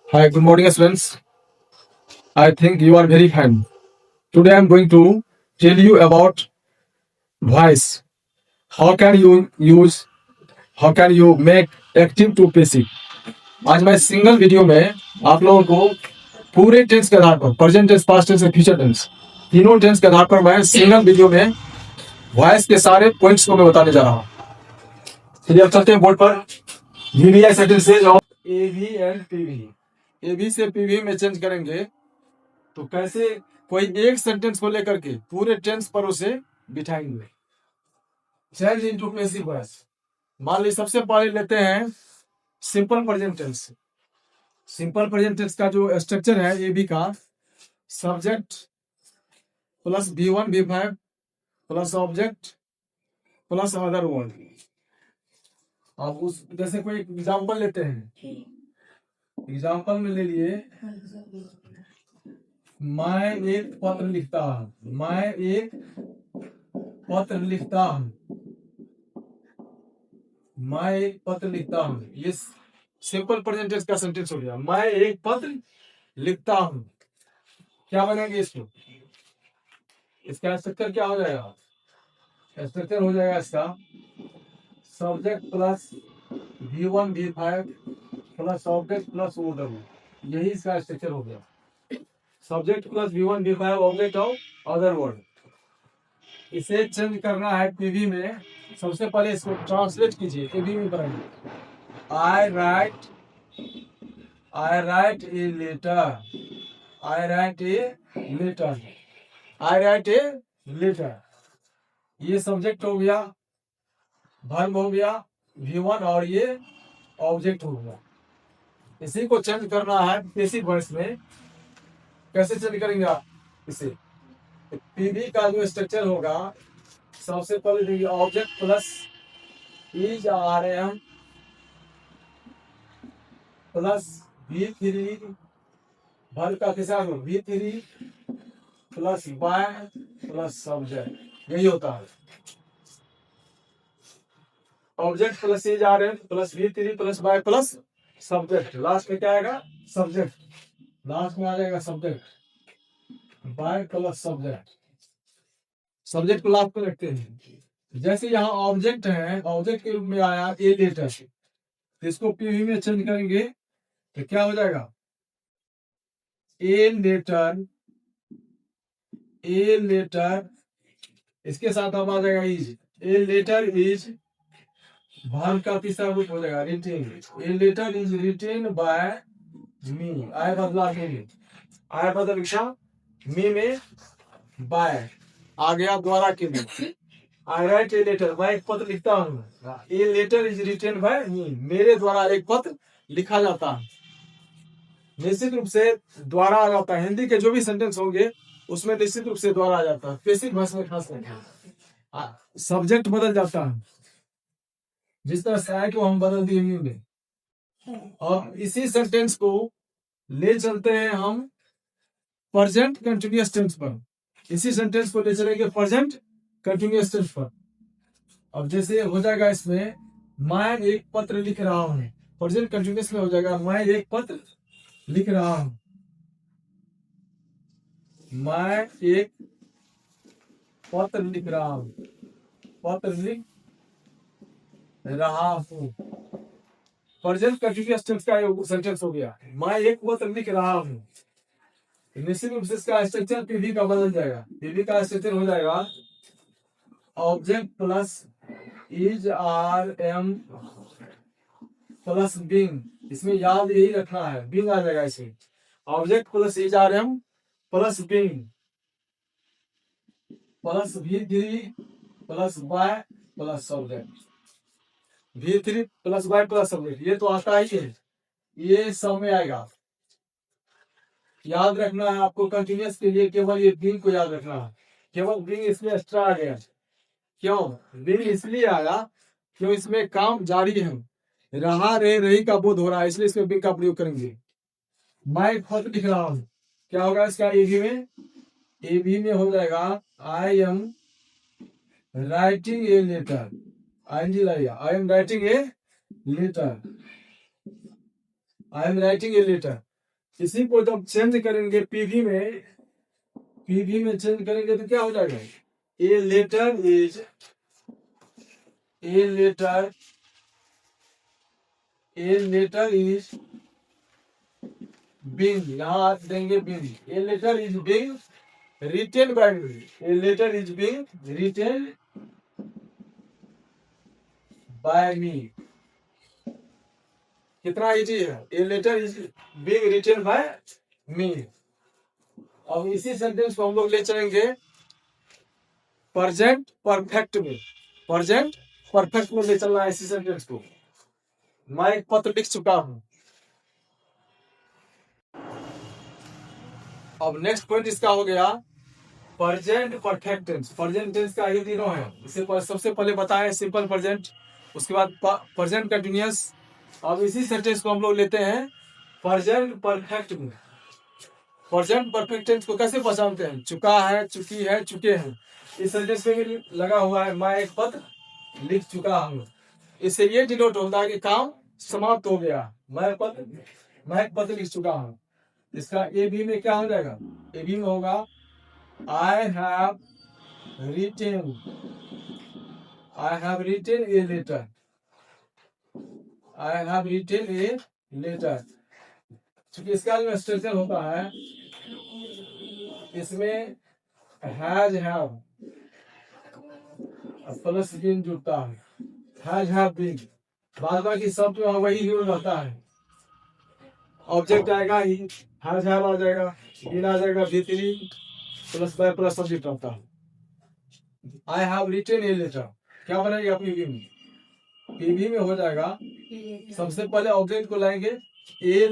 Hi, good morning, students. I think you are very fine. Today I am going to tell you about voice. How can you use, how can you make active to passive? आज मैं single video में आप लोगों को पूरे tense के आधार पर present tense, past tense और फ्यूचर टेंस तीनों टेंस के आधार पर मैं सिंगल वीडियो में वॉइस के सारे पॉइंट्स को मैं बताने जा रहा हूँ। चलिए अब चलते हैं बोर्ड पर। VVI sentences of AV and PV. AV से पीवी में चेंज करेंगे तो कैसे कोई एक सेंटेंस को लेकर के पूरे टेंस पर उसे बिठाएंगे। Change into passive voice. मान लीजिए सबसे पहले लेते हैं simple present tense. Simple present tense का जो स्ट्रक्चर है एबी का, subject plus V1 V5 plus object plus other word. अब उस जैसे कोई एग्जांपल लेते हैं। एग्जांपल में ले लिए, मैं एक पत्र लिखता हूं। मैं एक पत्र लिखता हूं। मैं एक पत्र लिखता हूं। ये सिंपल प्रेजेंट टेंस का सेंटेंस हो गया। मैं एक पत्र लिखता हूं। क्या बनेंगे इसको? इसका स्ट्रक्चर क्या हो जाएगा? स्ट्रक्चर हो जाएगा इसका subject plus V1 V5 plus object plus other. यही इसका स्ट्रक्चर हो गया। Subject plus V1 V5 object of other word. इसे चेंज करना है पीवी में। सबसे पहले इसको ट्रांसलेट कीजिए। पीवी में पढ़ेंगे I write a letter. I write a letter. I write a letter. ये सब्जेक्ट हो गया, वर्ब हो गया V1 और ये ऑब्जेक्ट हो गया। इसी को चेंज करना है पैसिव वॉइस में। कैसे चेंज करेंगे आप इसे? पीवी का जो स्ट्रक्चर होगा, सबसे पहले देखिए object plus is are am plus V3 verb का तीसरा रूप V3 plus by plus subject. यही होता है object plus is are am plus V3 plus by plus subject. Last में क्या आएगा? सब्जेक्ट। लास्ट में आ जाएगा subject by plus subject. Subject को लास्ट में रखते हैं। जैसे यहाँ ऑब्जेक्ट है, ऑब्जेक्ट के रूप में आया ए लेटर, तो इसको पीवी में चेंज करेंगे तो क्या हो जाएगा? A letter. ए लेटर इसके साथ अब आ जाएगा is. A letter is verb का तीसरा रूप हो जाएगा written. A letter is written by me. I बदला मी। आई बदल मी में बाय आ गया द्वारा के लिए। I write a letter. मैं एक पत्र लिखता हूँ। A letter is written by me. मेरे द्वारा एक पत्र लिखा जाता है। निश्चित रूप से द्वारा आ जाता है। हिंदी के जो भी सेंटेंस होंगे उसमें निश्चित रूप से द्वारा आ जाता है। पैसिव वॉइस में खास करके सब्जेक्ट बदल जाता है। जिस तरह से आया कि वो हम बदल दिए में। और इसी सेंटेंस को ले चलते हैं हम प्रेजेंट कंटिन्यूअस टेंस पर। इसी सेंटेंस को ले चलेंगे प्रेजेंट कंटिन्यूअस टेंस पर। अब जैसे हो जाएगा इसमें, मैं एक पत्र लिख रहा हूं। प्रेजेंट कंटिन्यूअस में हो जाएगा मैं एक पत्र लिख रहा हूं। मैं एक पत्र लिख रहा हूं। पत्र लिख रहा हूं। प्रेजेंट कंटिन्यूअस टेंस का सेंटेंस हो गया। मैं एक पत्र लिख रहा हूं। निश्चित रूप से इसका स्ट्रक्चर पीवी का बदल जाएगा। पीवी का स्ट्रक्चर हो जाएगा object plus is are am plus being. इसमें याद यही रखना है, बिंग आ जाएगा इसमें। Object plus is are am plus being plus V3 plus by plus subject. V3 plus by plus subject ये तो आता ही है, ये सब में आएगा। याद रखना है आपको कंटिन्यूअस के लिए केवल ये बिंग को याद रखना है। केवल बिंग इसमें एक्स्ट्रा आ गया। क्यों बिंग इसलिए आया? क्यों इसमें काम जारी है, रहा रे रही का बोध हो रहा है, इसलिए इसमें बिंग का प्रयोग करेंगे। मैं एक पत्र लिख रहा हूं। क्या होगा इसका एबी में? एबी में हो जाएगा I am writing a letter. ING लगेगा। I am writing a letter. I am writing a letter. इसी को जब चेंज करेंगे पीवी में चेंज करेंगे तो क्या हो जाएगा? ए लेटर इज बीइंग, यहाँ आप देंगे being, a letter is being written by me, a letter is being written by me. कितना इजी है, a letter is being written by me. अब इसी सेंटेंस को हम लोग ले चलेंगे प्रेजेंट परफेक्ट में, प्रेजेंट परफेक्ट में ले चलना है इसी सेंटेंस को। मैं एक पत्र लिख चुका हूं। अब नेक्स्ट पॉइंट इसका हो गया present perfect tense. Present tense का ये तीनों है, इसे सबसे पहले बताया सिंपल प्रेजेंट, उसके बाद प्रेजेंट कंटिन्यूअस। अब इसी सेंटेंस को हम लोग लेते हैं प्रेजेंट परफेक्ट में। प्रेजेंट परफेक्ट टेंस को कैसे पहचानते हैं? चुका है, चुकी है, चुके हैं। इस सेंटेंस में भी लगा हुआ है मैं एक पत्र लिख चुका हूँ। इससे ये डिनोट होता है कि काम समाप्त हो गया। मैं एक पत्र लिख चुका हूँ। इसका ए बी में क्या हो जाएगा? ए बी में होगा I have written a letter, I have written a letter. क्योंकि इसका जो स्ट्रक्चर होता है इसमें हैज हैव प्लस बीन जुड़ता है, हैज हैव बीन, बाद बाकी सब जो है वही यूज रहता है। ऑब्जेक्ट आएगा ही, हैज हैव आ जाएगा, बीन आ जाएगा, भी3 प्लस बाय प्लस सब्जेक्ट रहता है। I have written a letter क्या बनेगा? पीवी में, पीवी में हो जाएगा सबसे पहले ऑब्जेक्ट को लाएंगे ए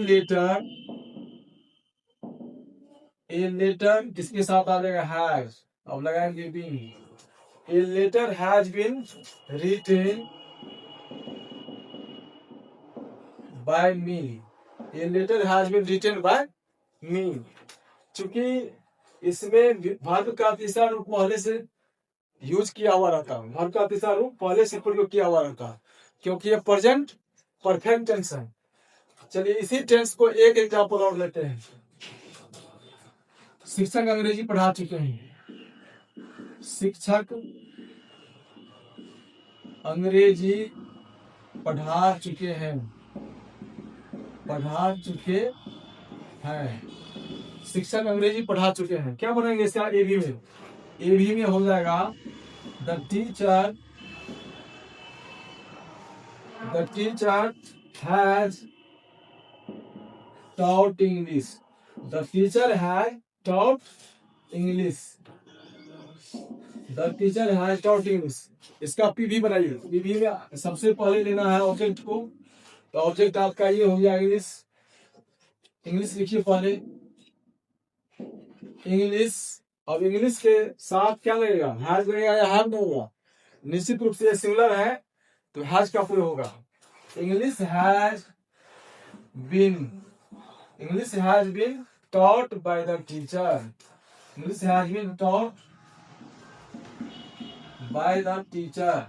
लेटर किसके साथ आ जाएगा? हैज। अब लगाएंगे been, a letter has been written by me, a letter has been written by me. चूंकि इसमें वर्ब का तीसरा रूप पहले से यूज किया हुआ रहता है, वर्ब का तीसरा रूप पहले से प्रयोग किया हुआ रहता है, क्योंकि ये प्रेजेंट परफेक्ट टेंस है। चलिए इसी टेंस को एक एग्जांपल और लेते हैं। शिक्षक अंग्रेजी पढ़ा चुके हैं, शिक्षक अंग्रेजी पढ़ा चुके हैं, शिक्षक अंग्रेजी पढ़ा चुके हैं। क्या बनेंगे इसका? एबी में, एबी में हो जाएगा the teacher has taught English, the teacher has taught English, the teacher has taught English। इसका पीवी बनाइए। पीवी में सबसे पहले लेना है ऑब्जेक्ट को, तो ऑब्जेक्ट आपका ये हो गया इंग्लिश। इंग्लिश लिखिए पहले, इंग्लिश। अब इंग्लिश के साथ क्या लगेगा? हैज लगेगा या हैव लगेगा? निश्चित रूप से सिंगुलर है तो हैज का प्रयोग होगा। English has been taught by the teacher, English has been taught by the teacher,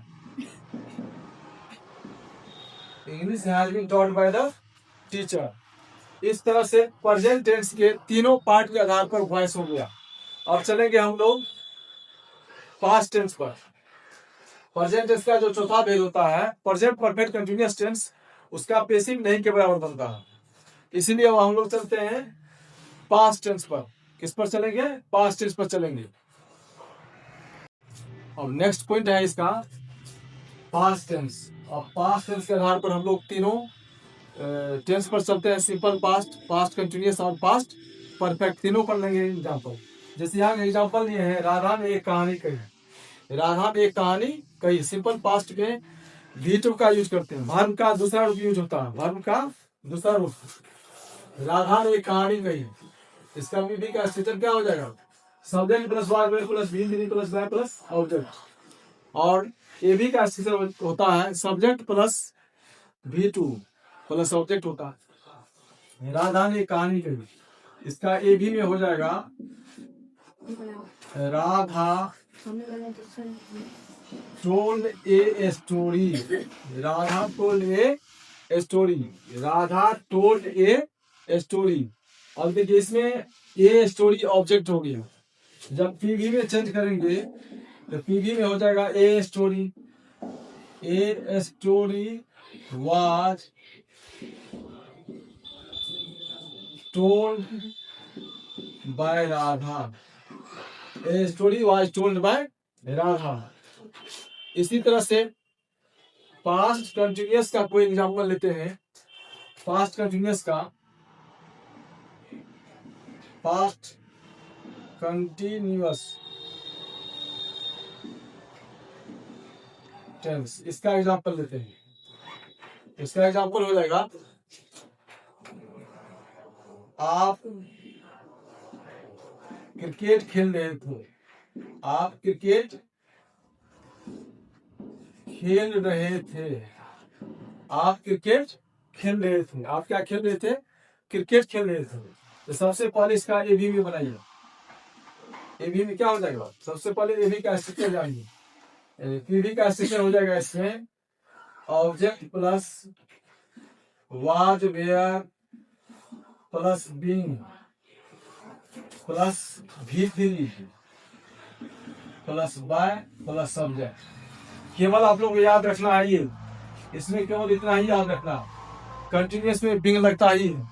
English has been taught by the teacher। इस तरह से प्रेजेंट टेंस के तीनों पार्ट के आधार पर वॉइस हो गया। अब चलेंगे हम लोग पास्ट टेंस पर। प्रेजेंट टेंस का जो चौथा भेद होता है प्रेजेंट परफेक्ट कंटिन्यूअस टेंस, उसका पेसिव नहीं के बराबर बनता है। इसीलिए अब हम लोग चलते हैं पास्ट टेंस पर। किस पर चलेंगे? पास्ट टेंस पर चलेंगे। अब नेक्स्ट पॉइंट है इसका पास्ट टेंस। अब पास्ट टेंस के आधार पर हम लोग तीनों टेंस पर चलते हैं, सिंपल पास्ट, पास्ट कंटिन्यूअस और पास्ट परफेक्ट, तीनों पर लेंगे एग्जांपल। जैसे यहाँ एग्जांपल ये है, राधा ने एक कहानी कही। राधा ने एक कहानी कही, सिंपल पास्ट में भी2 का यूज करते हैं, वर्ब का दूसरा रूप यूज होता है, वर्ब का दूसरा रूप। राधा ने एक कहानी कही, इसका भी का स्ट्रक्चर क्या हो जाएगा? सब्जेक्ट प्लस वर्ब प्लस भी प्लस बाय प्लस ऑब्जेक्ट। और ए भी का स्ट्रक्चर होता है सब्जेक्ट प्लस भी2 प्लस ऑब्जेक्ट होता है। राधा ने कहानी कही, इसका ए भी में हो जाएगा Radha told a story, Radha told a story, Radha told a story. अब देखिए इसमें ए स्टोरी ऑब्जेक्ट हो गया, जब पीवी में चेंज करेंगे तो पीवी में हो जाएगा a story was told by Radha, a story was told by Radha. इसी तरह से पास्ट कंटिन्यूअस का कोई एग्जांपल लेते हैं। पास्ट कंटिन्यूअस टेंस, इसका एग्जांपल लेते हैं। इसका एग्जांपल हो जाएगा, आप क्रिकेट खेल रहे थे, आप क्रिकेट खेल रहे थे, आप क्रिकेट खेल रहे थे, आप क्या खेल रहे थे? क्रिकेट खेल रहे थे। तो सबसे पहले इसका एबी में बनाइए। एबी में क्या हो जाएगा? सबसे पहले एबी का स्ट्रक्चर जानिए। पीवी का स्ट्रक्चर हो जाएगा इसमें object plus was were plus being plus V3 plus by plus subject. केवल आप लोग को याद रखना है ये, इसमें केवल इतना ही याद रखना, कंटिन्यूअस में बिंग लगता ही है,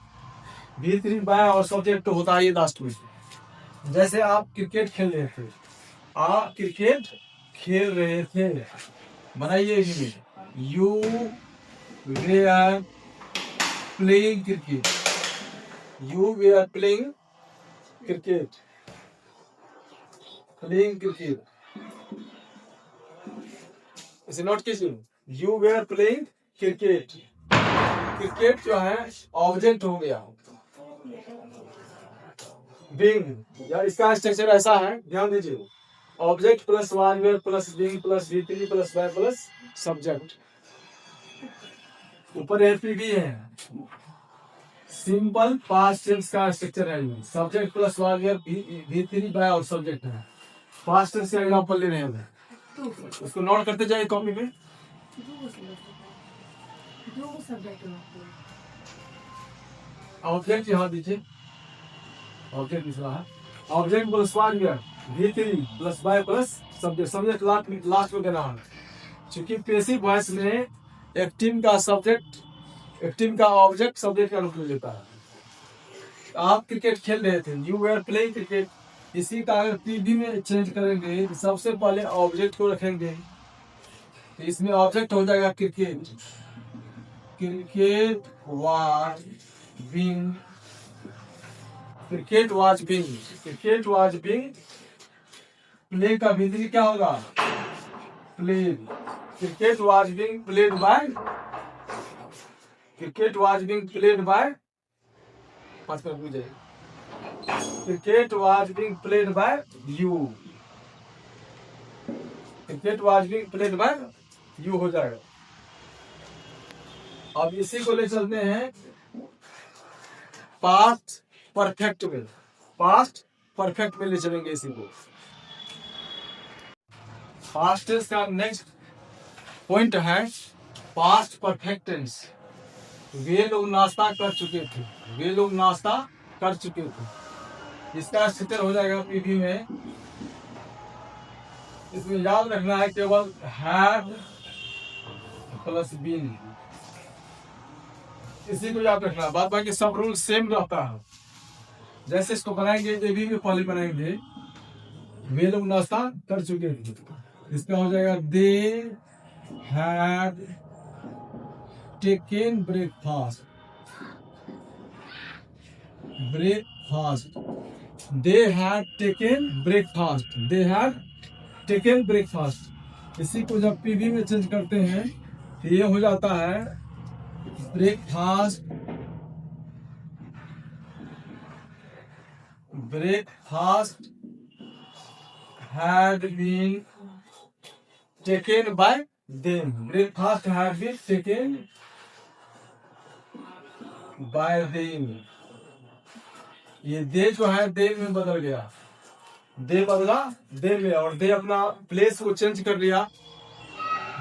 V3 बाय और सब्जेक्ट तो होता ही लास्ट में। जैसे आप क्रिकेट खेल रहे थे, आप क्रिकेट खेल रहे थे, बनाइए you were playing cricket, you were playing cricket, playing cricket, इसे नोट कीजिए, you were playing cricket. Cricket जो है ऑब्जेक्ट हो गया, बिंग या इसका स्ट्रक्चर ऐसा है, ध्यान दीजिए, object plus was were plus being plus V3 plus by plus subject. ऊपर एपी भी है, सिंपल पास्ट टेंस का स्ट्रक्चर है, subject plus was were V3 by और सब्जेक्ट है। पास्ट टेंस का एग्जांपल ले रहे हैं, उसको नोट करते जाइए कॉपी में। ऑब्जेक्ट यहाँ दीजिए, ऑब्जेक्ट दूसरा है, object plus was were V3 plus by plus subject, subject last में देना है। क्योंकि पैसिव वॉइस में एक्टिव का सब्जेक्ट, एक्टिव का ऑब्जेक्ट सब्जेक्ट का रूप में लेता है। आप क्रिकेट खेल रहे थे, यू वेयर प्लेइंग क्रिकेट, इसी का अगर पीवी में चेंज करेंगे तो सबसे पहले ऑब्जेक्ट को रखेंगे, तो इसमें ऑब्जेक्ट हो जाएगा cricket, cricket was being, cricket was being, cricket was being, play का V3 क्या होगा? Played, cricket was being played by, cricket was being played by, पांच मिनट पूछ जाइए, cricket was being played by you, cricket was being played by you हो जाएगा। अब इसी को ले चलते हैं पास्ट परफेक्ट में, पास्ट परफेक्ट में ले चलेंगे इसी को। पास्ट टेंस का नेक्स्ट पॉइंट है पास्ट परफेक्ट टेंस। वे लोग नाश्ता कर चुके थे, वे लोग नाश्ता कर चुके थे, इसका स्ट्रक्चर हो जाएगा पीवी में। इसमें याद रखना है केवल हैड प्लस बीन, इसी को याद रखना, बाद बाकी सब रूल सेम रहता है। जैसे इसको बनाएंगे, ये भी पहले बनाएंगे, वे लोग नाश्ता कर चुके थे, इसका हो जाएगा they had taken breakfast, breakfast, they had taken breakfast, they had taken breakfast. इसी को जब पीवी में चेंज करते हैं तो ये हो जाता है breakfast, breakfast had been taken by them, breakfast had been taken by them। ये दे जो है दे में बदल गया, दे बदला दे में, और दे अपना प्लेस को चेंज कर लिया।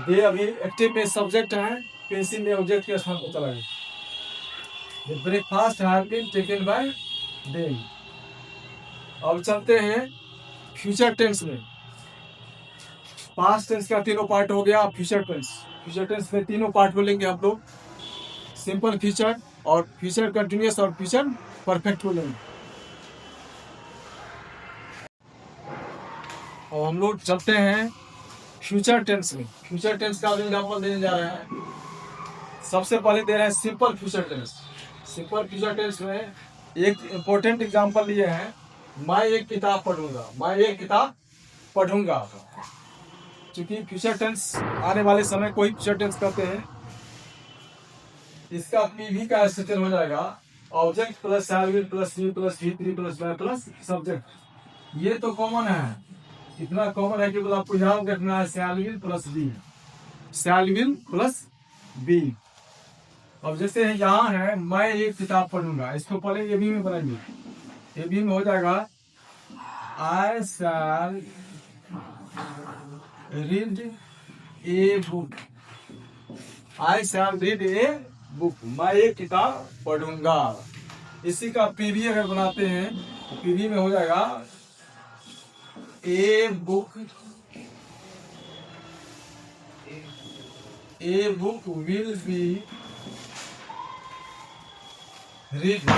दे अभी एक्टिव में सब्जेक्ट है, पेंसिल में ऑब्जेक्ट के स्थान पर चला गया। Breakfast had been taken by doing. अब चलते हैं फ्यूचर टेंस में। पास्ट टेंस का तीनों पार्ट हो गया। फ्यूचर टेंस, फ्यूचर टेंस में तीनों पार्ट बोलेंगे हम लोग, सिंपल फ्यूचर और फ्यूचर कंटिन्यूअस और फ्यूचर परफेक्ट बोलेंगे। और हम लोग चलते हैं फ्यूचर टेंस में। फ्यूचर टेंस का एग्जाम्पल देने जा रहे हैं। सबसे पहले दे रहे हैं simple future tense. Simple future tense में एक इम्पोर्टेंट एग्जाम्पल लिए हैं, मैं एक किताब पढ़ूंगा। मैं एक किताब पढ़ूंगा। क्योंकि फ्यूचर टेंस आने वाले समय कोई फ्यूचर टेंस करते हैं, इसका पीवी का स्ट्रक्चर हो जाएगा object plus shall will plus be plus V3 plus by plus subject. ये तो कॉमन है, इतना कॉमन है कि बोला आपको याद रखना है, shall will plus be, shall will plus be. अब जैसे यहाँ है मैं एक किताब पढ़ूंगा, इसको पहले ए बी में बनाएंगे। ए बी में हो जाएगा I shall read a book. I shall read a book, मैं एक किताब पढ़ूंगा। इसी का पीवी अगर बनाते हैं तो पीवी में हो जाएगा a book will be read,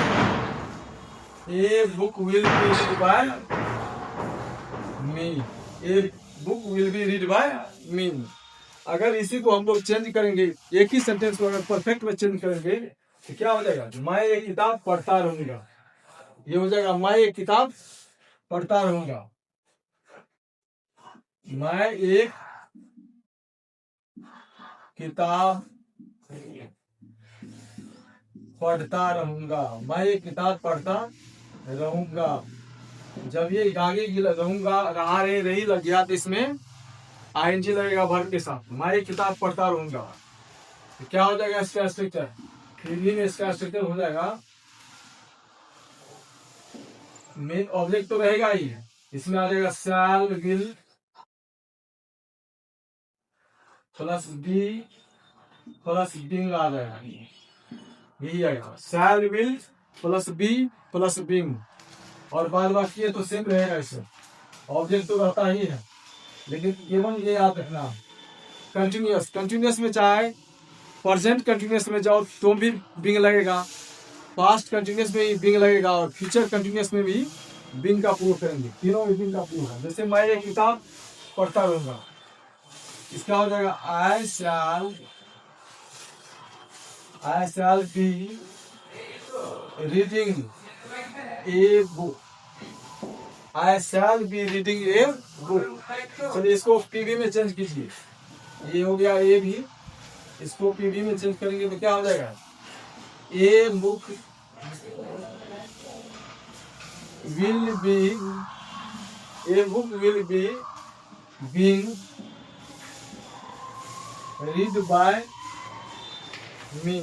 a book will be read by me, a book will be read by me. अगर इसी को हम लोग चेंज करेंगे, एक ही सेंटेंस को अगर परफेक्ट में चेंज करेंगे तो क्या हो जाएगा, मैं एक किताब पढ़ता रहूंगा। ये हो जाएगा मैं एक किताब पढ़ता रहूंगा। मैं एक किताब पढ़ता रहूंगा, मैं एक किताब पढ़ता रहूंगा। जब ये आगे रहूंगा, रहा रे रही लग गया तो इसमें आईएनजी लगेगा वर्ब के साथ। मैं एक किताब पढ़ता रहूंगा तो क्या हो जाएगा इसका स्ट्रक्चर, हिंदी में इसका स्ट्रक्चर हो जाएगा, मेन ऑब्जेक्ट तो रहेगा ही, इसमें आ जाएगा shall will plus be plus being आ जाएगा। यही आएगा shall will plus be plus being. और बाद बाकी ये तो सेम रहेगा, इससे ऑब्जेक्ट तो रहता ही है, लेकिन केवल ये याद रखना कंटिन्यूअस, कंटिन्यूअस में चाहे प्रेजेंट कंटिन्यूअस में जाओ तो भी बिंग लगेगा, पास्ट कंटिन्यूअस में भी बिंग लगेगा, और फ्यूचर कंटिन्यूअस में भी बिंग का प्रयोग करेंगे। तीनों में बिंग का प्रयोग है। जैसे मैं एक किताब पढ़ता रहूंगा, इसका हो जाएगा I shall be reading a book, I shall be reading a book. चलिए इसको पीवी में चेंज कीजिए, ये हो गया ए भी, इसको पीवी में चेंज करेंगे तो क्या हो जाएगा, a book will be being read by me,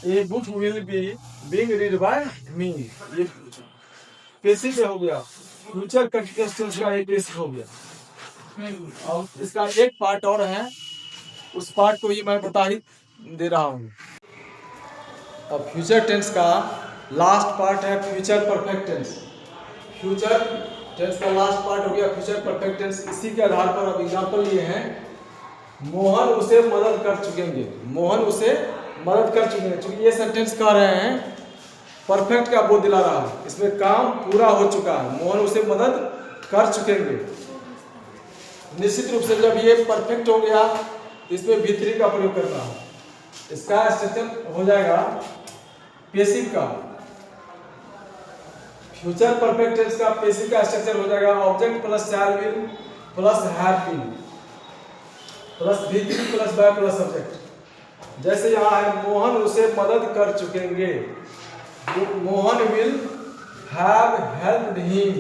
a book will be being read by me. ये पेसिव हो गया, फ्यूचर कंटीन्यूअस टेंस का एक पेसिव हो गया। और इसका एक पार्ट और है, उस पार्ट को ही मैं बता ही दे रहा हूँ। अब फ्यूचर टेंस का लास्ट पार्ट है future perfect tense. Future tense का लास्ट पार्ट हो गया फ्यूचर परफेक्ट टेंस। इसी के आधार पर अब एग्जाम्पल लिए हैं, मोहन उसे मदद कर चुकेंगे, मोहन उसे मदद कर चुके हैं। चूंकि ये सेंटेंस कह रहे हैं परफेक्ट का बोध दिला रहा है, इसमें काम पूरा हो चुका है, मोहन उसे मदद कर चुकेंगे। निश्चित रूप से जब ये परफेक्ट हो गया इसमें V3 का प्रयोग करना है। इसका स्ट्रक्चर हो जाएगा पेसिव का, फ्यूचर परफेक्ट टेंस का पेसिव का स्ट्रक्चर हो जाएगा object plus shall will plus have been plus V3 plus by plus subject. जैसे यहाँ है मोहन उसे मदद कर चुकेंगे, Mohan will have helped him,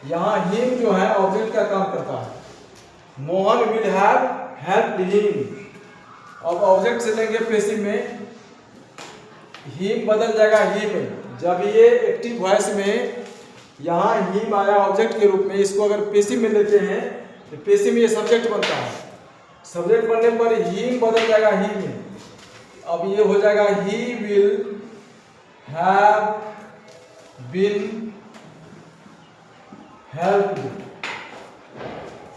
यहाँ हिम जो है ऑब्जेक्ट का काम करता है, Mohan will have helped him. अब ऑब्जेक्ट से लेंगे पेसिव में, हिम बदल जाएगा ही में। जब ये एक्टिव वॉइस में यहाँ हिम आया ऑब्जेक्ट के रूप में, इसको अगर पेसिव में लेते हैं तो पेसिव में ये सब्जेक्ट बनता है, सब्जेक्ट बनने पर हिम बदल जाएगा ही में। अब ये हो जाएगा he will have been helped.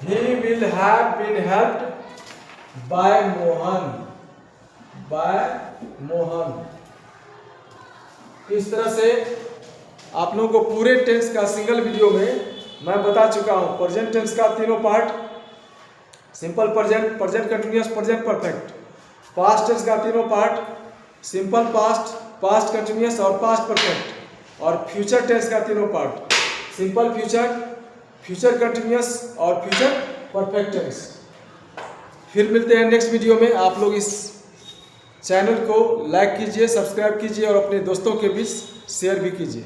He will have been helped by Mohan. By Mohan. इस तरह से आप लोगों को पूरे टेंस का सिंगल वीडियो में मैं बता चुका हूँ। प्रेजेंट टेंस का तीनों part, simple present, present continuous, present perfect. Past tense का तीनों part, simple past, past continuous और पास्ट परफेक्ट। और फ्यूचर टेंस का तीनों part, simple future, future continuous और फ्यूचर परफेक्ट टेंस। फिर मिलते हैं नेक्स्ट वीडियो में। आप लोग इस चैनल को लाइक कीजिए, सब्सक्राइब कीजिए और अपने दोस्तों के बीच शेयर भी कीजिए।